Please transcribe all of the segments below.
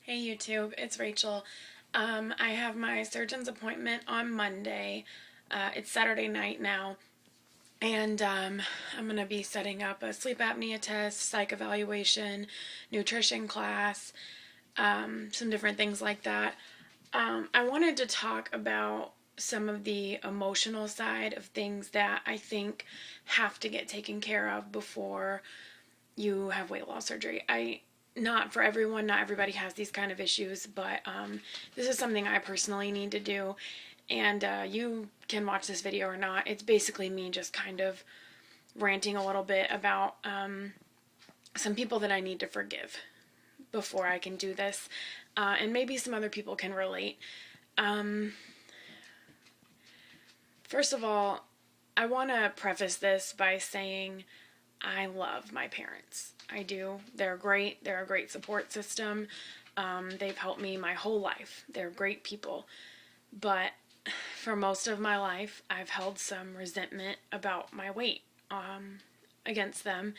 Hey YouTube, it's Rachel. I have my surgeon's appointment on Monday. It's Saturday night now, and I'm going to be setting up a sleep apnea test, psych evaluation, nutrition class, some different things like that. I wanted to talk about some of the emotional side of things that I think have to get taken care of before you have weight loss surgery. Not for everyone, not everybody has these kind of issues, but this is something I personally need to do. And you can watch this video or not. It's basically me just kind of ranting a little bit about some people that I need to forgive before I can do this. And maybe some other people can relate. First of all, I want to preface this by saying I love my parents. I do. They're great. They're a great support system. They've helped me my whole life. They're great people. But for most of my life, I've held some resentment about my weight against them.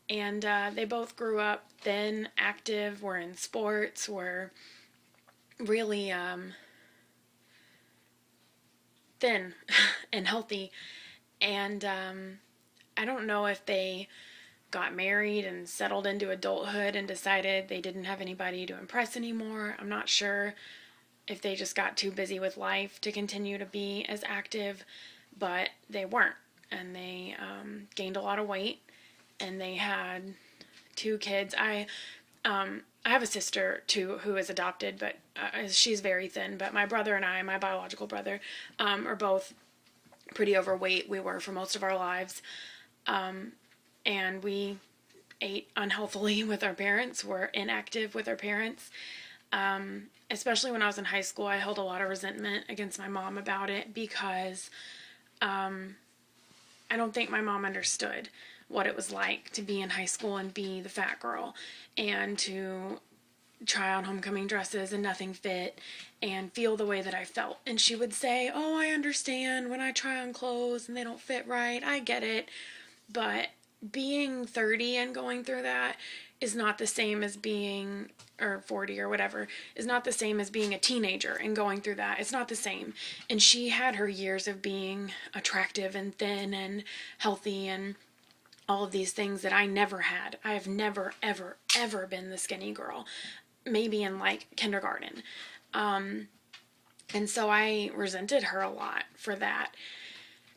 And they both grew up thin, active, were in sports, were really thin and healthy. And I don't know if they got married and settled into adulthood and decided they didn't have anybody to impress anymore. I'm not sure if they just got too busy with life to continue to be as active, but they weren't. And they gained a lot of weight, and they had two kids. I have a sister too who is adopted, but she's very thin. But my brother and I, my biological brother, are both pretty overweight. We were for most of our lives. And we ate unhealthily with our parents, were inactive with our parents. Especially when I was in high school, I held a lot of resentment against my mom about it because I don't think my mom understood what it was like to be in high school and be the fat girl and to try on homecoming dresses and nothing fit and feel the way that I felt. And she would say, "Oh, I understand when I try on clothes and they don't fit right. I get it." But being 30 and going through that is not the same as being, or 40 or whatever, is not the same as being a teenager and going through that. It's not the same. And she had her years of being attractive and thin and healthy and all of these things that I never had. I have never, ever, ever been the skinny girl. Maybe in like kindergarten. And so I resented her a lot for that.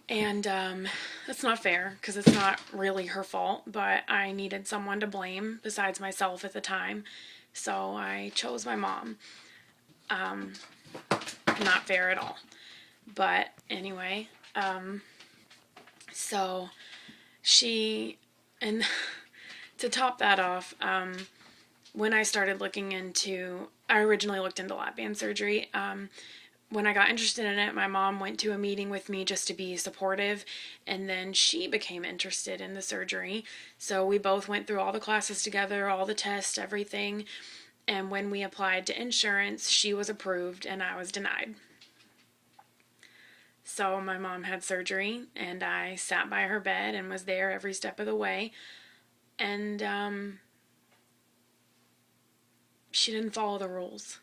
And that's not fair because it's not really her fault, but I needed someone to blame besides myself at the time. So I chose my mom. Not fair at all. But anyway, so she, and to top that off, when I started looking into, I originally looked into lap band surgery. When I got interested in it, my mom went to a meeting with me just to be supportive, and then she became interested in the surgery. So we both went through all the classes together, all the tests, everything. And when we applied to insurance, she was approved and I was denied. So my mom had surgery, and I sat by her bed and was there every step of the way. And she didn't follow the rules.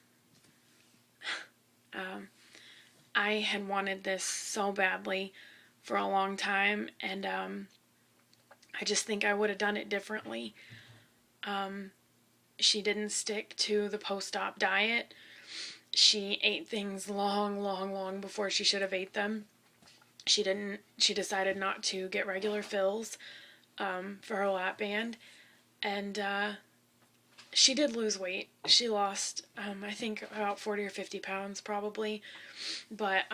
I had wanted this so badly for a long time, and I just think I would have done it differently. She didn't stick to the post-op diet. She ate things long before she should have ate them. She decided not to get regular fills for her lap band, and she did lose weight. She lost, I think, about 40 or 50 pounds probably. But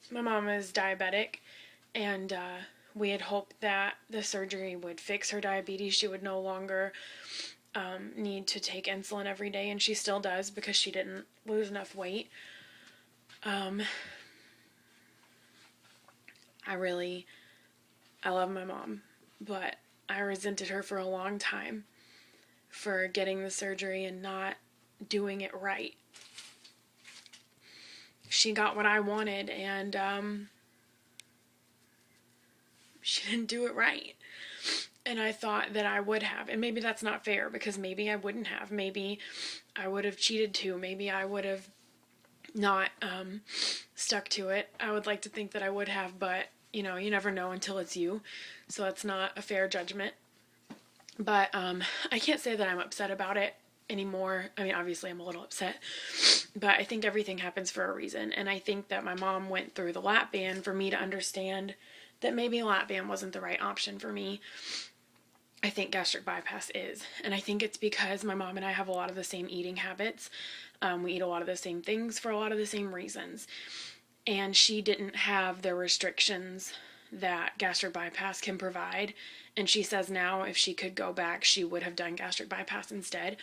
my mom is diabetic, and we had hoped that the surgery would fix her diabetes. She would no longer need to take insulin every day, and she still does because she didn't lose enough weight. I love my mom, but I resented her for a long time for getting the surgery and not doing it right. She got what I wanted, and she didn't do it right. And I thought that I would have. And maybe that's not fair, because maybe I wouldn't have. Maybe I would have cheated too. Maybe I would have not stuck to it. I would like to think that I would have, but you never know until it's you. So that's not a fair judgment. But I can't say that I'm upset about it anymore. I mean, obviously I'm a little upset, but I think everything happens for a reason. And I think that my mom went through the lap band for me to understand that maybe lap band wasn't the right option for me. I think gastric bypass is. And I think it's because my mom and I have a lot of the same eating habits. We eat a lot of the same things for a lot of the same reasons. And she didn't have the restrictions that gastric bypass can provide. And she says now if she could go back, she would have done gastric bypass instead.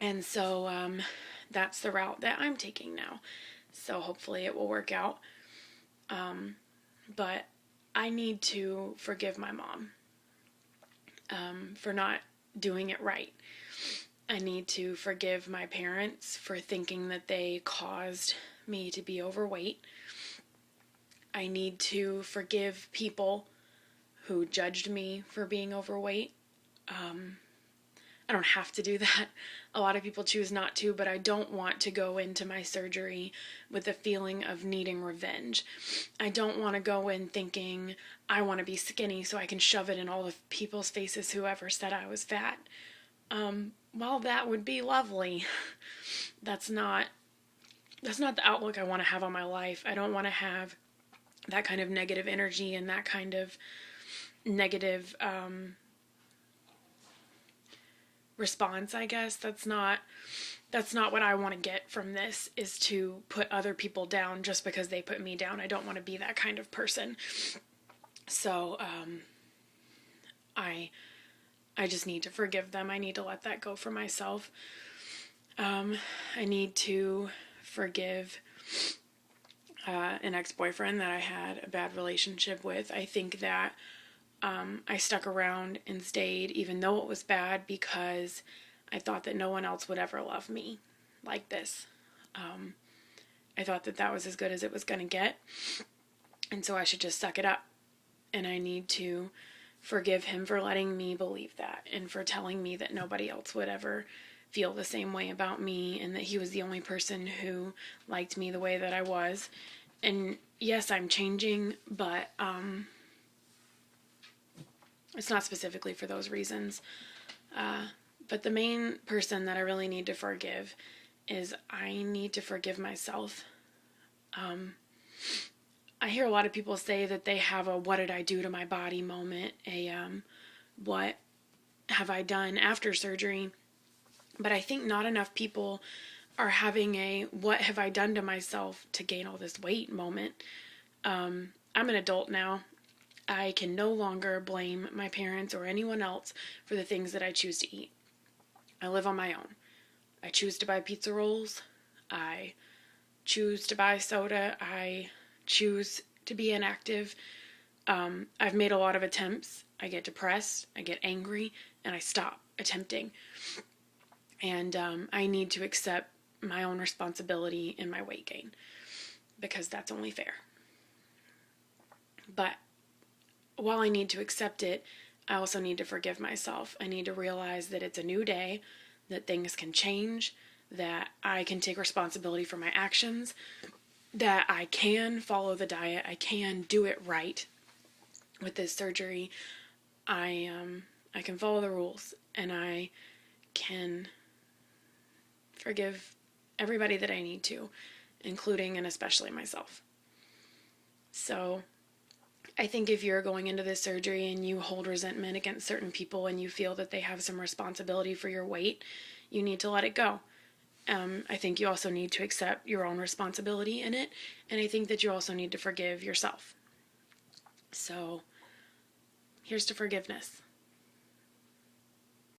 And so that's the route that I'm taking now. So hopefully it will work out. But I need to forgive my mom for not doing it right. I need to forgive my parents for thinking that they caused me to be overweight. I need to forgive people who judged me for being overweight. I don't have to do that. A lot of people choose not to, but I don't want to go into my surgery with the feeling of needing revenge. I don't want to go in thinking I want to be skinny so I can shove it in all of people's faces whoever said I was fat. While that would be lovely, that's not the outlook I want to have on my life. I don't want to have that kind of negative energy and that kind of negative response, I guess. That's not what I want to get from this, is to put other people down just because they put me down. I don't want to be that kind of person. So I just need to forgive them. I need to let that go for myself. I need to forgive an ex-boyfriend that I had a bad relationship with. I think that I stuck around and stayed even though it was bad because I thought that no one else would ever love me like this. I thought that that was as good as it was going to get, and so I should just suck it up. And I need to forgive him for letting me believe that and for telling me that nobody else would ever feel the same way about me and that he was the only person who liked me the way that I was. And yes, I'm changing, but it's not specifically for those reasons. But the main person that I really need to forgive is I need to forgive myself. I hear a lot of people say that they have a what did I do to my body moment, a what have I done after surgery. But I think not enough people are having a what have I done to myself to gain all this weight moment. I'm an adult now. I can no longer blame my parents or anyone else for the things that I choose to eat. I live on my own. I choose to buy pizza rolls. I choose to buy soda. I choose to be inactive. I've made a lot of attempts. I get depressed. I get angry. And I stop attempting. And I need to accept my own responsibility in my weight gain, because that's only fair. But while I need to accept it, I also need to forgive myself. I need to realize that it's a new day, that things can change, that I can take responsibility for my actions, that I can follow the diet, I can do it right. With this surgery, I can follow the rules, and I can forgive everybody that I need to, including and especially myself. So I think if you're going into this surgery and you hold resentment against certain people and you feel that they have some responsibility for your weight, you need to let it go. I think you also need to accept your own responsibility in it, and I think that you also need to forgive yourself. So here's to forgiveness.